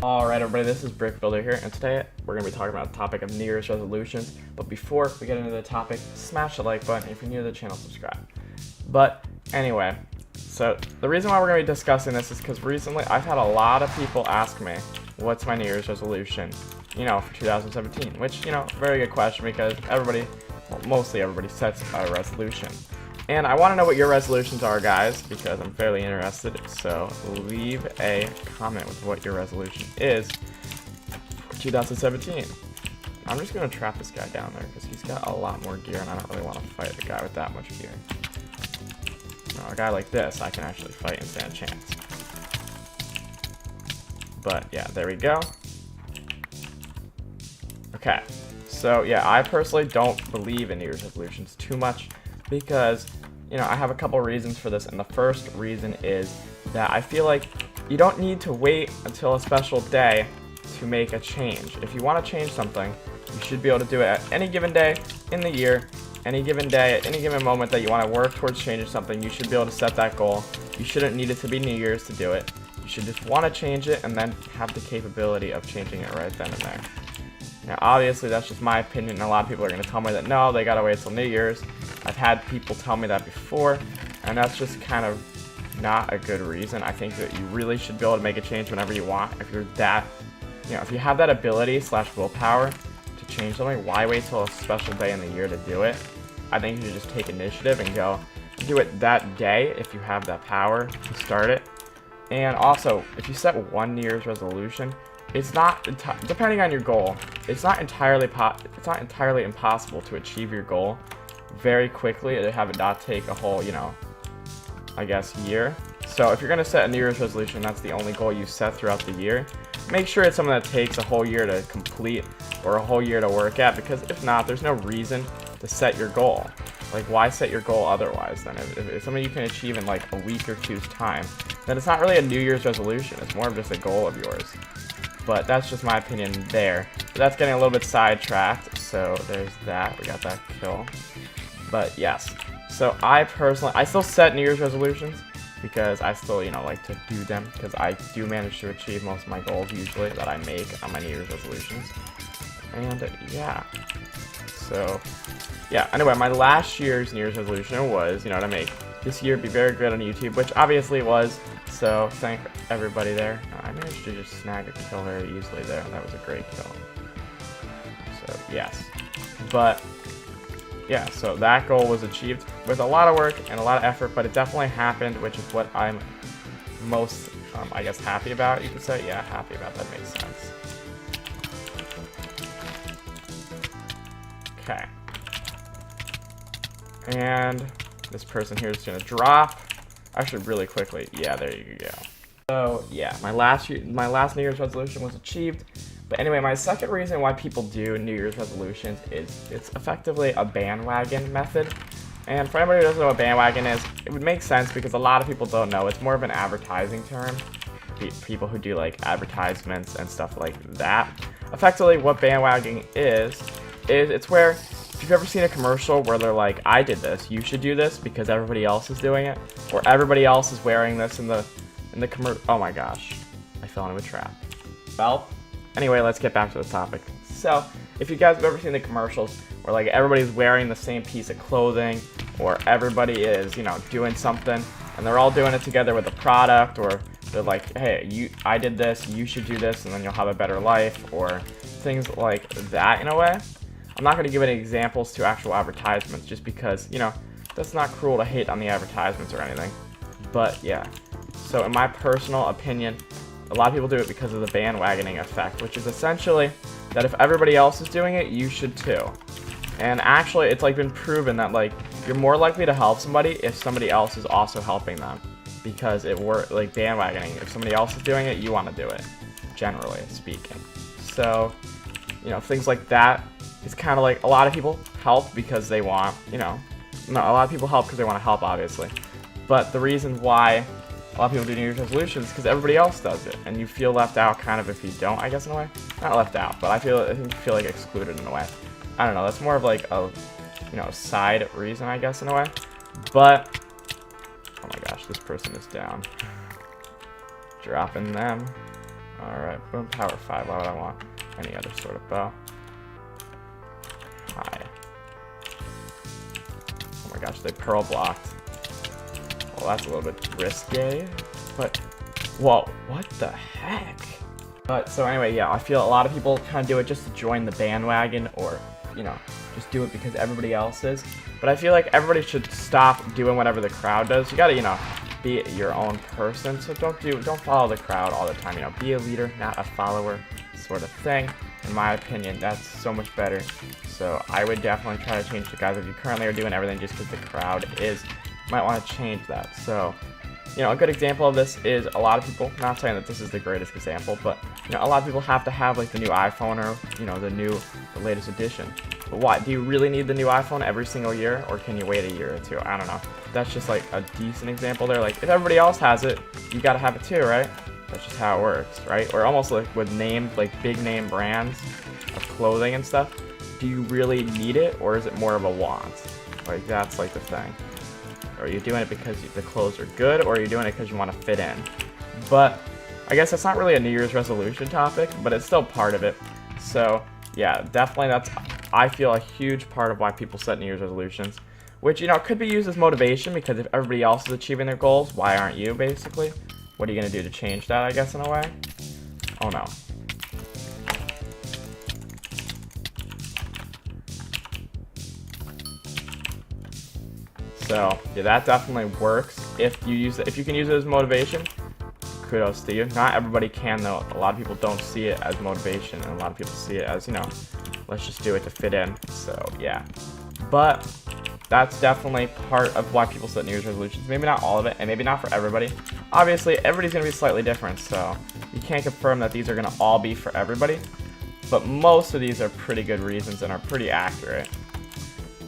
Alright everybody, this is BrickBuilder here, and today we're going to be talking about the topic of New Year's resolutions. But before we get into the topic, smash the like button. If you're new to the channel, subscribe. But anyway, so the reason why we're going to be discussing this is because recently I've had a lot of people ask me, what's my New Year's resolution, for 2017? Which, very good question, because everybody, well, mostly everybody sets a resolution. And I want to know what your resolutions are, guys, because I'm fairly interested. So leave a comment with what your resolution is for 2017. I'm just going to trap this guy down there because he's got a lot more gear, and I don't really want to fight a guy with that much gear. A guy like this, I can actually fight and stand a chance. But yeah, there we go. Okay, so yeah, I personally don't believe in New Year's resolutions too much because, I have a couple reasons for this, and the first reason is that I feel like you don't need to wait until a special day to make a change. If you want to change something, you should be able to do it at any given day in the year, any given day, at any given moment that you want to work towards changing something. You should be able to set that goal. You shouldn't need it to be New Year's to do it. You should just want to change it and then have the capability of changing it right then and there. Now, obviously, that's just my opinion, and a lot of people are going to tell me that no, they gotta wait till New Year's. I've had people tell me that before, and that's just kind of not a good reason. I think that you really should be able to make a change whenever you want. If you're that, if you have that ability / willpower to change something, why wait till a special day in the year to do it? I think you should just take initiative and go do it that day if you have that power to start it. And also, if you set one New Year's resolution, it's not, depending on your goal, it's not entirely impossible to achieve your goal very quickly and have it not take a whole, I guess, year. So if you're going to set a New Year's resolution, that's the only goal you set throughout the year, make sure it's something that takes a whole year to complete or a whole year to work at, because if not, there's no reason to set your goal. Like, why set your goal otherwise then? If it's something you can achieve in like a week or two's time, then it's not really a New Year's resolution, it's more of just a goal of yours. But that's just my opinion there. But that's getting a little bit sidetracked, so there's that. We got that kill. But yes, so I still set New Year's resolutions because I still, like to do them, because I do manage to achieve most of my goals usually that I make on my New Year's resolutions. And yeah, so yeah, anyway, my last year's New Year's resolution was, to make this year be very good on YouTube, which obviously it was. So thank everybody there. I managed to just snag a kill very easily there. That was a great kill. So yes, but yeah, so that goal was achieved with a lot of work and a lot of effort, but it definitely happened, which is what I'm most, I guess, happy about, you could say. Yeah, happy about that makes sense. Okay. And this person here is going to drop. Actually, really quickly. Yeah, there you go. So yeah, my last New Year's resolution was achieved. But anyway, my second reason why people do New Year's resolutions is it's effectively a bandwagon method. And for anybody who doesn't know what bandwagon is, it would make sense because a lot of people don't know. It's more of an advertising term. People who do like advertisements and stuff like that. Effectively, what bandwagoning is it's where, if you've ever seen a commercial where they're like, I did this, you should do this because everybody else is doing it, or everybody else is wearing this in the commercial. Oh my gosh, I fell into a trap. Well, anyway, let's get back to the topic. So, if you guys have ever seen the commercials where like everybody's wearing the same piece of clothing, or everybody is, doing something, and they're all doing it together with a product, or they're like, hey, I did this, you should do this, and then you'll have a better life, or things like that in a way. I'm not going to give any examples to actual advertisements just because, that's not cruel to hate on the advertisements or anything. But yeah, so in my personal opinion, a lot of people do it because of the bandwagoning effect, which is essentially that if everybody else is doing it, you should too. And actually, it's like been proven that like you're more likely to help somebody if somebody else is also helping them, because it works like bandwagoning. If somebody else is doing it, you want to do it, generally speaking. So, things like that. It's kind of like a lot of people help because they want, a lot of people help because they want to help, obviously. But the reason why a lot of people do New Year's resolutions is because everybody else does it, and you feel left out kind of if you don't, I guess, in a way. Not left out, but I think you feel like excluded in a way. I don't know, that's more of like a, side reason, I guess, in a way. But, oh my gosh, this person is down. Dropping them. Alright, boom, power 5. Why would I want any other sort of bow? High. Oh my gosh, they pearl blocked. Well, that's a little bit risque, but whoa, what the heck? But so anyway, yeah, I feel a lot of people kind of do it just to join the bandwagon, or you know, just do it because everybody else is. But I feel like everybody should stop doing whatever the crowd does. You gotta, you know, be your own person. So don't follow the crowd all the time. You know, be a leader, not a follower, sort of thing. In my opinion, that's so much better. So I would definitely try to change the guys. If you currently are doing everything just because the crowd is, you might want to change that. So, you know, a good example of this is a lot of people, not saying that this is the greatest example, but, you know, a lot of people have to have, like, the new iPhone or, you know, the latest edition. But why? Do you really need the new iPhone every single year, or can you wait a year or two? I don't know. That's just, like, a decent example there. Like, if everybody else has it, you gotta have it too, right? That's just how it works, right? Or almost like with like, big name brands of clothing and stuff. Do you really need it, or is it more of a want? Like, that's, like, the thing. Or are you doing it because the clothes are good, or are you doing it because you want to fit in? But I guess that's not really a New Year's resolution topic, but it's still part of it. So yeah, definitely that's, I feel, a huge part of why people set New Year's resolutions, which, you know, could be used as motivation, because if everybody else is achieving their goals, why aren't you, basically? What are you going to do to change that, I guess, in a way? Oh no. So yeah, that definitely works. If you use it, if you can use it as motivation, kudos to you. Not everybody can though. A lot of people don't see it as motivation, and a lot of people see it as, you know, let's just do it to fit in. So yeah, but that's definitely part of why people set New Year's resolutions. Maybe not all of it, and maybe not for everybody. Obviously, everybody's gonna be slightly different, so you can't confirm that these are gonna all be for everybody. But most of these are pretty good reasons and are pretty accurate.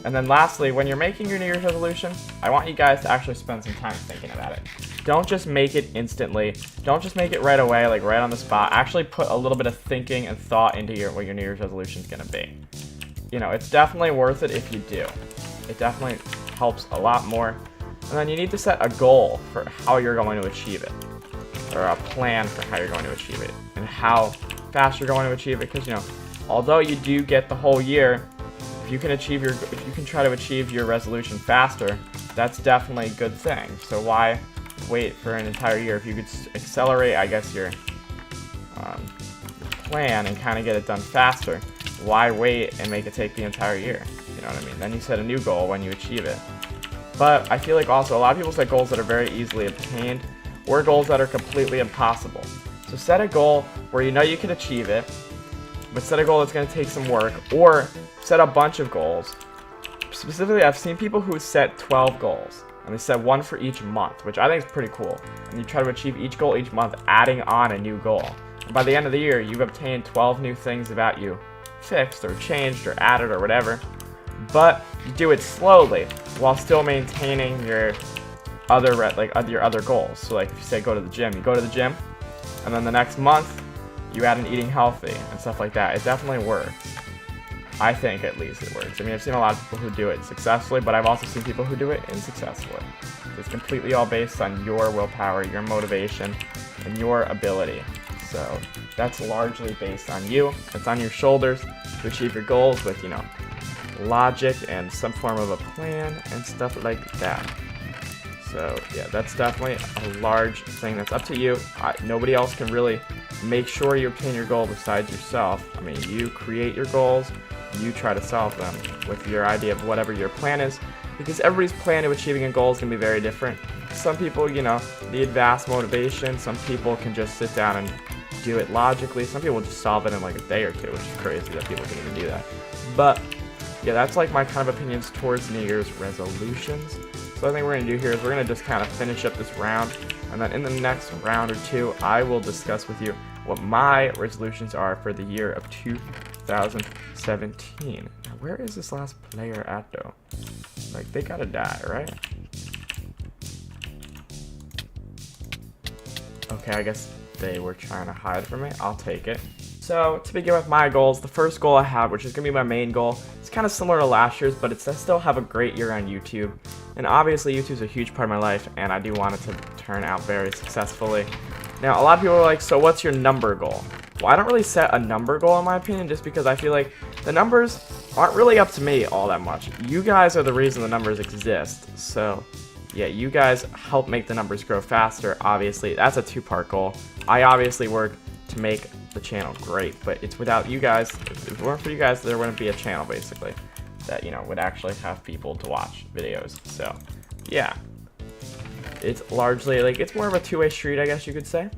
And then lastly, when you're making your New Year's resolution, I want you guys to actually spend some time thinking about it. Don't just make it instantly. Don't just make it right away, like right on the spot. Actually put a little bit of thinking and thought into what your New Year's resolution is going to be. You know, it's definitely worth it if you do. It definitely helps a lot more. And then you need to set a goal for how you're going to achieve it, or a plan for how you're going to achieve it, and how fast you're going to achieve it. Because, you know, although you do get the whole year, if you can try to achieve your resolution faster, that's definitely a good thing. So why wait for an entire year? If you could accelerate, I guess, your plan and kind of get it done faster, why wait and make it take the entire year? You know what I mean? Then you set a new goal when you achieve it. But I feel like also a lot of people set goals that are very easily obtained, or goals that are completely impossible. So set a goal where you know you can achieve it, but set a goal that's going to take some work, or set a bunch of goals. Specifically, I've seen people who set 12 goals, and they set one for each month, which I think is pretty cool. And you try to achieve each goal each month, adding on a new goal. And by the end of the year, you've obtained 12 new things about you, fixed or changed or added or whatever. But you do it slowly, while still maintaining your other goals. So like if you say go to the gym, you go to the gym, and then the next month, you add in eating healthy and stuff like that. It definitely works. I think at least it works. I mean, I've seen a lot of people who do it successfully, but I've also seen people who do it unsuccessfully. It's completely all based on your willpower, your motivation, and your ability. So that's largely based on you. It's on your shoulders to achieve your goals with, you know, logic and some form of a plan and stuff like that. So yeah, that's definitely a large thing that's up to you. Nobody else can really make sure you obtain your goal besides yourself. I mean, you create your goals, you try to solve them with your idea of whatever your plan is, because everybody's plan to achieving a goal is going to be very different. Some people, you know, need vast motivation. Some people can just sit down and do it logically. Some people just solve it in like a day or two, which is crazy that people can even do that. But yeah, that's like my kind of opinions towards New Year's resolutions. So I think we're going to do here is we're going to just kind of finish up this round, and then in the next round or two, I will discuss with you what my resolutions are for the year of 2017. Now, where is this last player at, though? Like, they gotta die, right? Okay, I guess they were trying to hide from me. I'll take it. So, to begin with my goals, the first goal I have, which is going to be my main goal, it's kind of similar to last year's, but it's to still have a great year on YouTube. And obviously, YouTube's a huge part of my life, and I do want it to turn out very successfully. Now, a lot of people are like, so what's your number goal? Well, I don't really set a number goal in my opinion, just because I feel like the numbers aren't really up to me all that much. You guys are the reason the numbers exist. So, yeah, you guys help make the numbers grow faster. Obviously, that's a two-part goal. I obviously work to make the channel great, but it's without you guys. If it weren't for you guys, there wouldn't be a channel, basically, that, you know, would actually have people to watch videos. So, yeah. It's largely, like, it's more of a two-way street, I guess you could say.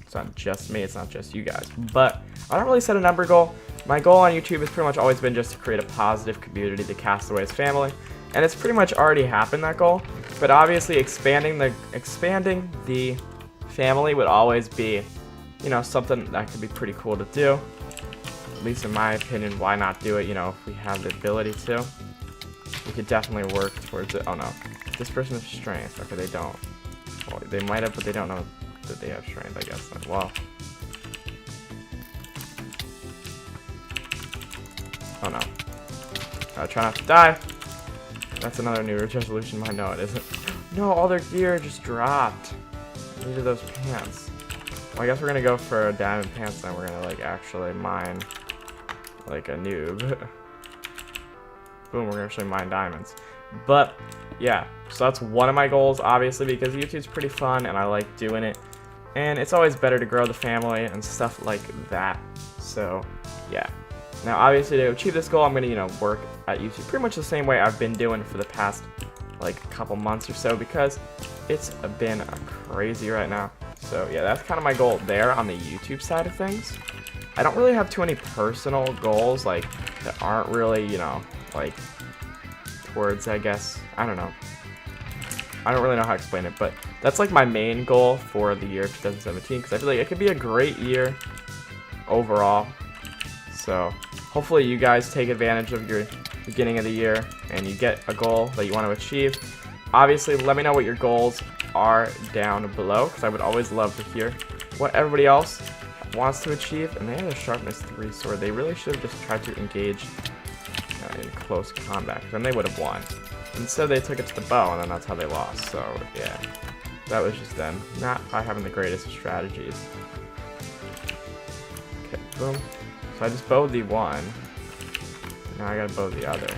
It's not just me, it's not just you guys. But I don't really set a number goal. My goal on YouTube has pretty much always been just to create a positive community, the Castaways family. And it's pretty much already happened, that goal. But obviously expanding the family would always be, you know, something that could be pretty cool to do. At least in my opinion, why not do it, you know, if we have the ability to. We could definitely work towards it. Oh no, this person has strength. Okay, they don't. Well, they might have, but they don't know that they have strength, I guess. Well. Oh no. Try not to die. That's another New Year's resolution. I know it isn't. No, all their gear just dropped. I needed those pants. Well, I guess we're gonna go for diamond pants then. We're gonna like actually mine like a noob. Boom, we're gonna actually mine diamonds. But yeah, so that's one of my goals, obviously, because YouTube's pretty fun and I like doing it. And it's always better to grow the family and stuff like that. So yeah. Now obviously to achieve this goal, I'm gonna, you know, work at YouTube pretty much the same way I've been doing for the past like couple months or so, because it's been crazy right now. So yeah, that's kind of my goal there on the YouTube side of things. I don't really have too many personal goals like that aren't really, you know, like towards, I guess, I don't know. I don't really know how to explain it, but that's like my main goal for the year 2017, because I feel like it could be a great year overall. So hopefully you guys take advantage of your beginning of the year and you get a goal that you want to achieve. Obviously, let me know what your goals are down below, because I would always love to hear what everybody else wants to achieve. And they have a sharpness 3 sword. They really should have just tried to engage in close combat, then they would have won. Instead, they took it to the bow, and then that's how they lost. So yeah, that was just them not by having the greatest strategies. Okay, boom. So I just bowed the one. Now I gotta bow the other.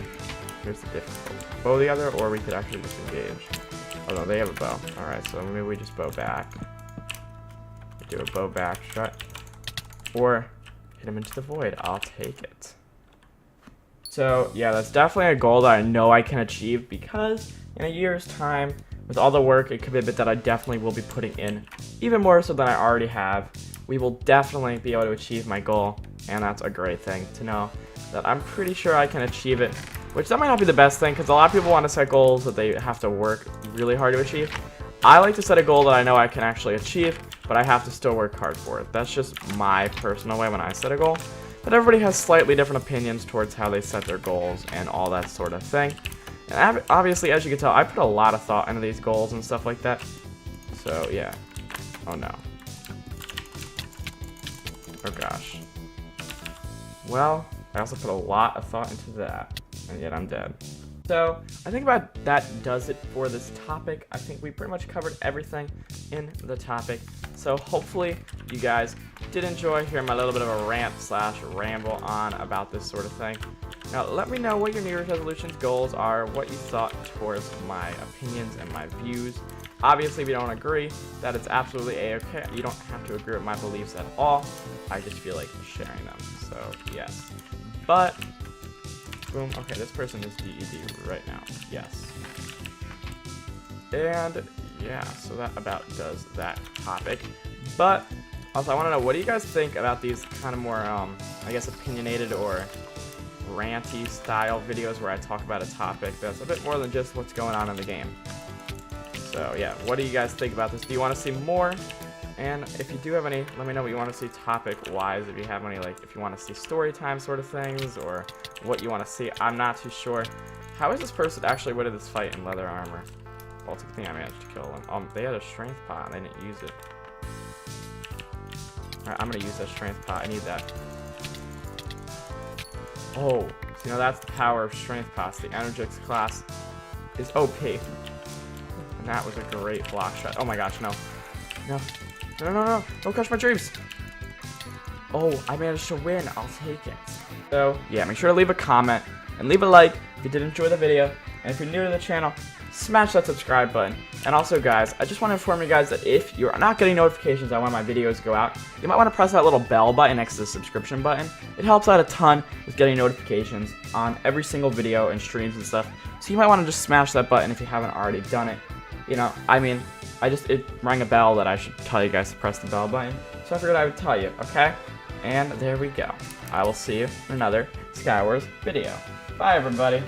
Here's the difficulty. Bow the other, or we could actually just engage. Oh no, they have a bow. Alright, so maybe we just bow back. Do a bow back shot. Or hit him into the void. I'll take it. So yeah, that's definitely a goal that I know I can achieve, because in a year's time, with all the work and commitment that I definitely will be putting in, even more so than I already have, we will definitely be able to achieve my goal. And that's a great thing to know, that I'm pretty sure I can achieve it. Which that might not be the best thing, because a lot of people want to set goals that they have to work really hard to achieve. I like to set a goal that I know I can actually achieve, but I have to still work hard for it. That's just my personal way when I set a goal. But everybody has slightly different opinions towards how they set their goals and all that sort of thing. And obviously, as you can tell, I put a lot of thought into these goals and stuff like that. So yeah. Oh no. Oh gosh. Well, I also put a lot of thought into that, and yet I'm dead. So I think about that does it for this topic. I think we pretty much covered everything in the topic. So hopefully you guys did enjoy hearing my little bit of a rant / ramble on about this sort of thing. Now let me know what your New Year's resolutions goals are, what you thought towards my opinions and my views. Obviously, if you don't agree, that is absolutely a-okay. You don't have to agree with my beliefs at all. I just feel like sharing them. So yes. But boom. Okay, this person is DED right now. Yes. And yeah, so that about does that topic. But also, I want to know, what do you guys think about these kind of more, I guess, opinionated or ranty style videos where I talk about a topic that's a bit more than just what's going on in the game? So yeah, what do you guys think about this? Do you want to see more? And if you do have any, let me know what you want to see topic-wise. If you have any, like, if you want to see story time sort of things, or what you want to see. I'm not too sure. How is this person actually winning this fight in leather armor? Well, it's a good thing I managed to kill them. They had a strength pot, and they didn't use it. Alright, I'm gonna use that strength pot. I need that. Oh, so you know, that's the power of strength pots. The Energix class is OP. And that was a great block shot. Oh my gosh, no. No. No, no, no. Don't crush my dreams. Oh, I managed to win. I'll take it. So, yeah, make sure to leave a comment and leave a like if you did enjoy the video. And if you're new to the channel, smash that subscribe button. And also, guys, I just want to inform you guys that if you're not getting notifications on when my videos go out, you might want to press that little bell button next to the subscription button. It helps out a ton with getting notifications on every single video and streams and stuff. So you might want to just smash that button if you haven't already done it. You know, I mean, it rang a bell that I should tell you guys to press the bell button. So I figured I would tell you, okay? And there we go. I will see you in another Skywars video. Bye, everybody.